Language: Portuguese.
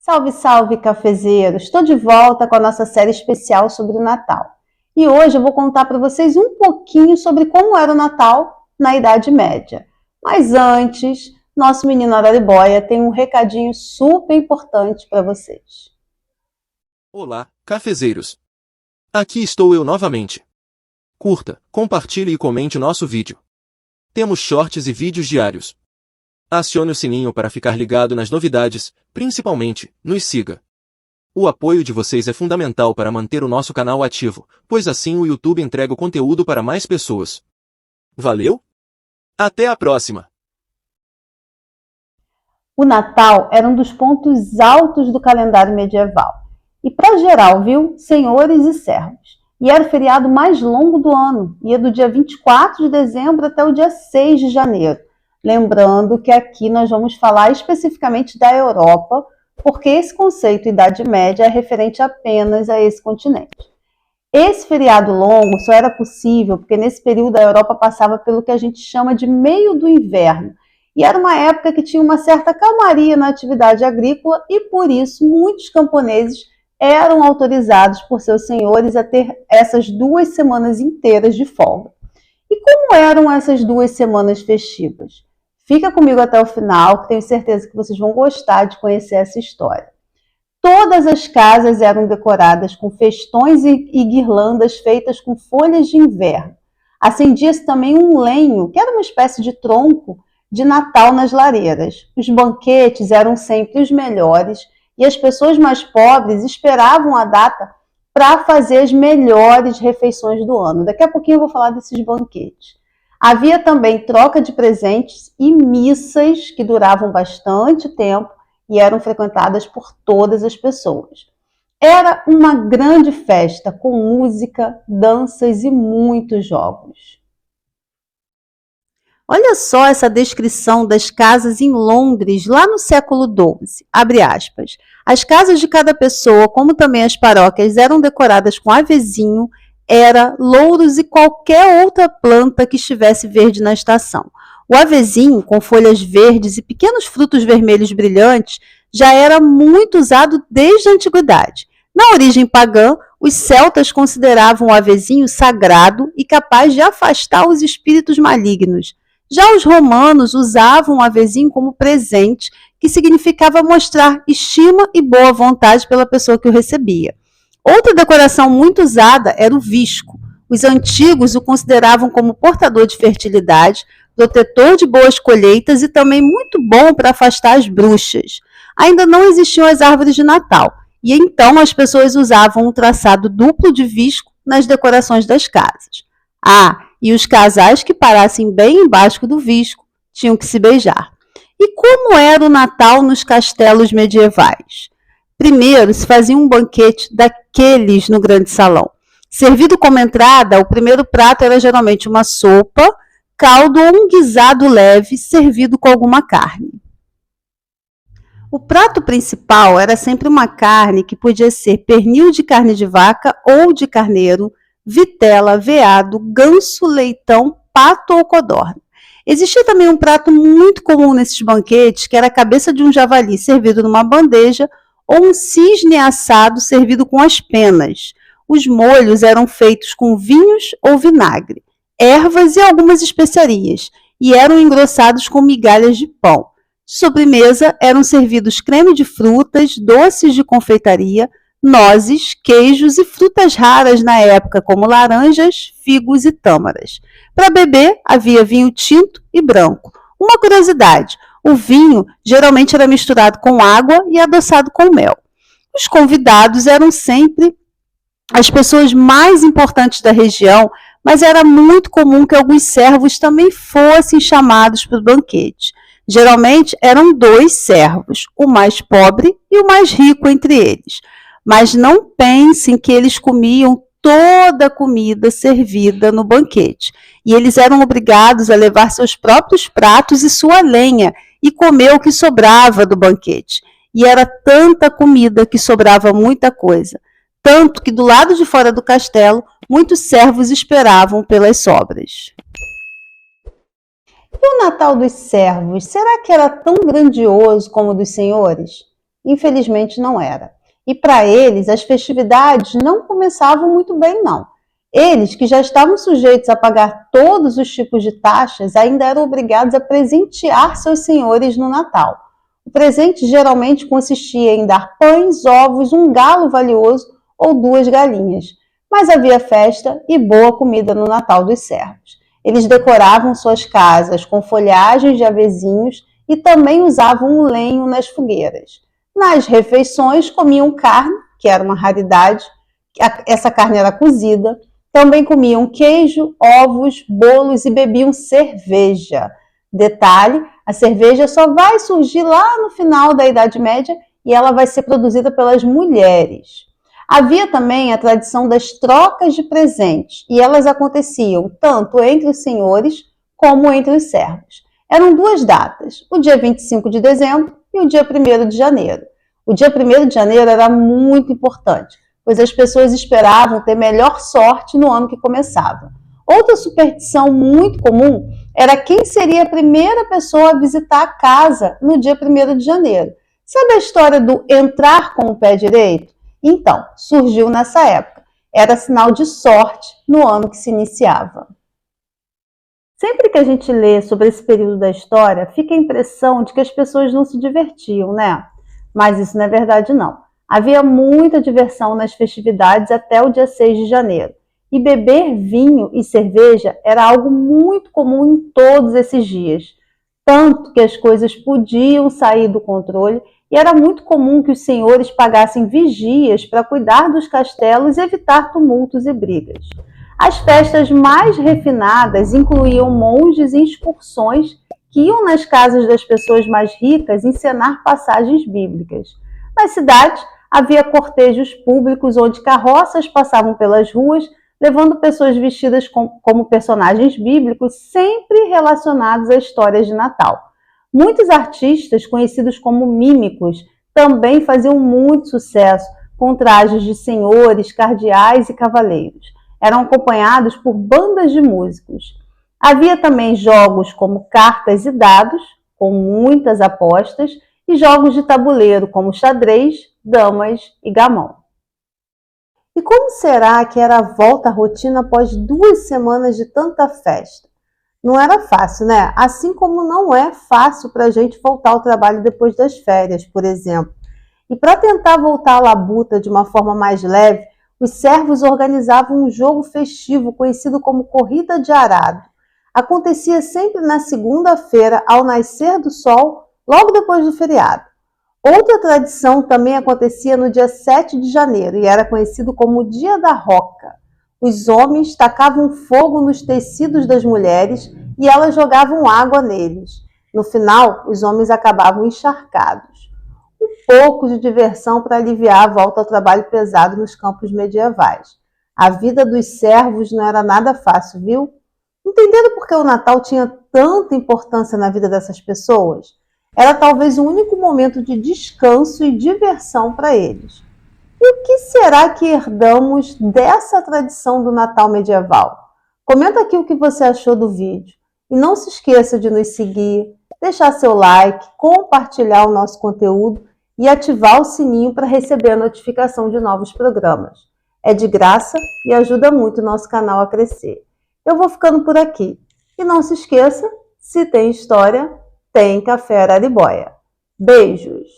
Salve, salve, cafezeiros! Estou de volta com a nossa série especial sobre o Natal. E hoje eu vou contar para vocês um pouquinho sobre como era o Natal na Idade Média. Mas antes, nosso menino Araribóia tem um recadinho super importante para vocês. Olá, cafezeiros! Aqui estou eu novamente. Curta, compartilhe e comente nosso vídeo. Temos shorts e vídeos diários. Acione o sininho para ficar ligado nas novidades, principalmente, nos siga. O apoio de vocês é fundamental para manter o nosso canal ativo, pois assim o YouTube entrega o conteúdo para mais pessoas. Valeu? Até a próxima! O Natal era um dos pontos altos do calendário medieval. E para geral, viu? Senhores e servos. E era o feriado mais longo do ano, ia do dia 24 de dezembro até o dia 6 de janeiro. Lembrando que aqui nós vamos falar especificamente da Europa, porque esse conceito Idade Média é referente apenas a esse continente. Esse feriado longo só era possível porque nesse período a Europa passava pelo que a gente chama de meio do inverno, e era uma época que tinha uma certa calmaria na atividade agrícola e por isso muitos camponeses eram autorizados por seus senhores a ter essas 2 semanas inteiras de folga. E como eram essas 2 semanas festivas? Fica comigo até o final, que tenho certeza que vocês vão gostar de conhecer essa história. Todas as casas eram decoradas com festões e guirlandas feitas com folhas de inverno. Acendia-se também um lenho, que era uma espécie de tronco de Natal nas lareiras. Os banquetes eram sempre os melhores e as pessoas mais pobres esperavam a data para fazer as melhores refeições do ano. Daqui a pouquinho eu vou falar desses banquetes. Havia também troca de presentes e missas que duravam bastante tempo e eram frequentadas por todas as pessoas. Era uma grande festa com música, danças e muitos jogos. Olha só essa descrição das casas em Londres, lá no século XII. Abre aspas. As casas de cada pessoa, como também as paróquias, eram decoradas com avezinho, era, louros e qualquer outra planta que estivesse verde na estação. O avezinho, com folhas verdes e pequenos frutos vermelhos brilhantes, já era muito usado desde a antiguidade. Na origem pagã, os celtas consideravam o avezinho sagrado e capaz de afastar os espíritos malignos. Já os romanos usavam o avezinho como presente, que significava mostrar estima e boa vontade pela pessoa que o recebia. Outra decoração muito usada era o visco. Os antigos o consideravam como portador de fertilidade, protetor de boas colheitas e também muito bom para afastar as bruxas. Ainda não existiam as árvores de Natal, e então as pessoas usavam um traçado duplo de visco nas decorações das casas. E os casais que parassem bem embaixo do visco tinham que se beijar. E como era o Natal nos castelos medievais? Primeiro, se fazia um banquete daqueles no grande salão. Servido como entrada, o primeiro prato era geralmente uma sopa, caldo ou um guisado leve, servido com alguma carne. O prato principal era sempre uma carne que podia ser pernil de carne de vaca ou de carneiro, vitela, veado, ganso, leitão, pato ou codorna. Existia também um prato muito comum nesses banquetes, que era a cabeça de um javali servido numa bandeja ou um cisne assado servido com as penas. Os molhos eram feitos com vinhos ou vinagre, ervas e algumas especiarias, e eram engrossados com migalhas de pão. De sobremesa eram servidos creme de frutas, doces de confeitaria, nozes, queijos e frutas raras na época, como laranjas, figos e tâmaras. Para beber, havia vinho tinto e branco. Uma curiosidade, o vinho geralmente era misturado com água e adoçado com mel. Os convidados eram sempre as pessoas mais importantes da região, mas era muito comum que alguns servos também fossem chamados para o banquete. Geralmente eram 2 servos, o mais pobre e o mais rico entre eles. Mas não pensem que eles comiam toda a comida servida no banquete. E eles eram obrigados a levar seus próprios pratos e sua lenha e comer o que sobrava do banquete. E era tanta comida que sobrava muita coisa. Tanto que do lado de fora do castelo, muitos servos esperavam pelas sobras. E o Natal dos servos, será que era tão grandioso como o dos senhores? Infelizmente não era. E para eles, as festividades não começavam muito bem, não. Eles, que já estavam sujeitos a pagar todos os tipos de taxas, ainda eram obrigados a presentear seus senhores no Natal. O presente geralmente consistia em dar pães, ovos, um galo valioso ou 2 galinhas. Mas havia festa e boa comida no Natal dos servos. Eles decoravam suas casas com folhagens de avezinhos e também usavam o lenho nas fogueiras. Nas refeições comiam carne, que era uma raridade, essa carne era cozida. Também comiam queijo, ovos, bolos e bebiam cerveja. Detalhe, a cerveja só vai surgir lá no final da Idade Média e ela vai ser produzida pelas mulheres. Havia também a tradição das trocas de presentes e elas aconteciam tanto entre os senhores como entre os servos. Eram 2 datas, o dia 25 de dezembro e o dia 1º de janeiro. O dia 1º de janeiro era muito importante, pois as pessoas esperavam ter melhor sorte no ano que começava. Outra superstição muito comum era quem seria a primeira pessoa a visitar a casa no dia 1º de janeiro. Sabe a história do entrar com o pé direito? Então, surgiu nessa época. Era sinal de sorte no ano que se iniciava. Sempre que a gente lê sobre esse período da história, fica a impressão de que as pessoas não se divertiam, né? Mas isso não é verdade, não. Havia muita diversão nas festividades até o dia 6 de janeiro. E beber vinho e cerveja era algo muito comum em todos esses dias. Tanto que as coisas podiam sair do controle e era muito comum que os senhores pagassem vigias para cuidar dos castelos e evitar tumultos e brigas. As festas mais refinadas incluíam monges e excursões que iam nas casas das pessoas mais ricas encenar passagens bíblicas. Nas cidades, havia cortejos públicos onde carroças passavam pelas ruas, levando pessoas vestidas como personagens bíblicos, sempre relacionados a histórias de Natal. Muitos artistas, conhecidos como mímicos, também faziam muito sucesso com trajes de senhores, cardeais e cavaleiros. Eram acompanhados por bandas de músicos. Havia também jogos como cartas e dados, com muitas apostas, e jogos de tabuleiro como xadrez, damas e gamão. E como será que era a volta à rotina após 2 semanas de tanta festa? Não era fácil, né? Assim como não é fácil para a gente voltar ao trabalho depois das férias, por exemplo. E para tentar voltar à labuta de uma forma mais leve, os servos organizavam um jogo festivo conhecido como Corrida de Arado. Acontecia sempre na segunda-feira, ao nascer do sol, logo depois do feriado. Outra tradição também acontecia no dia 7 de janeiro e era conhecido como o Dia da Roca. Os homens tacavam fogo nos tecidos das mulheres e elas jogavam água neles. No final, os homens acabavam encharcados. Um pouco de diversão para aliviar a volta ao trabalho pesado nos campos medievais. A vida dos servos não era nada fácil, viu? Entendendo por que o Natal tinha tanta importância na vida dessas pessoas? Era talvez o único momento de descanso e diversão para eles. E o que será que herdamos dessa tradição do Natal medieval? Comenta aqui o que você achou do vídeo. E não se esqueça de nos seguir, deixar seu like, compartilhar o nosso conteúdo e ativar o sininho para receber a notificação de novos programas. É de graça e ajuda muito o nosso canal a crescer. Eu vou ficando por aqui. E não se esqueça, se tem história, tem Café Araribóia. Beijos!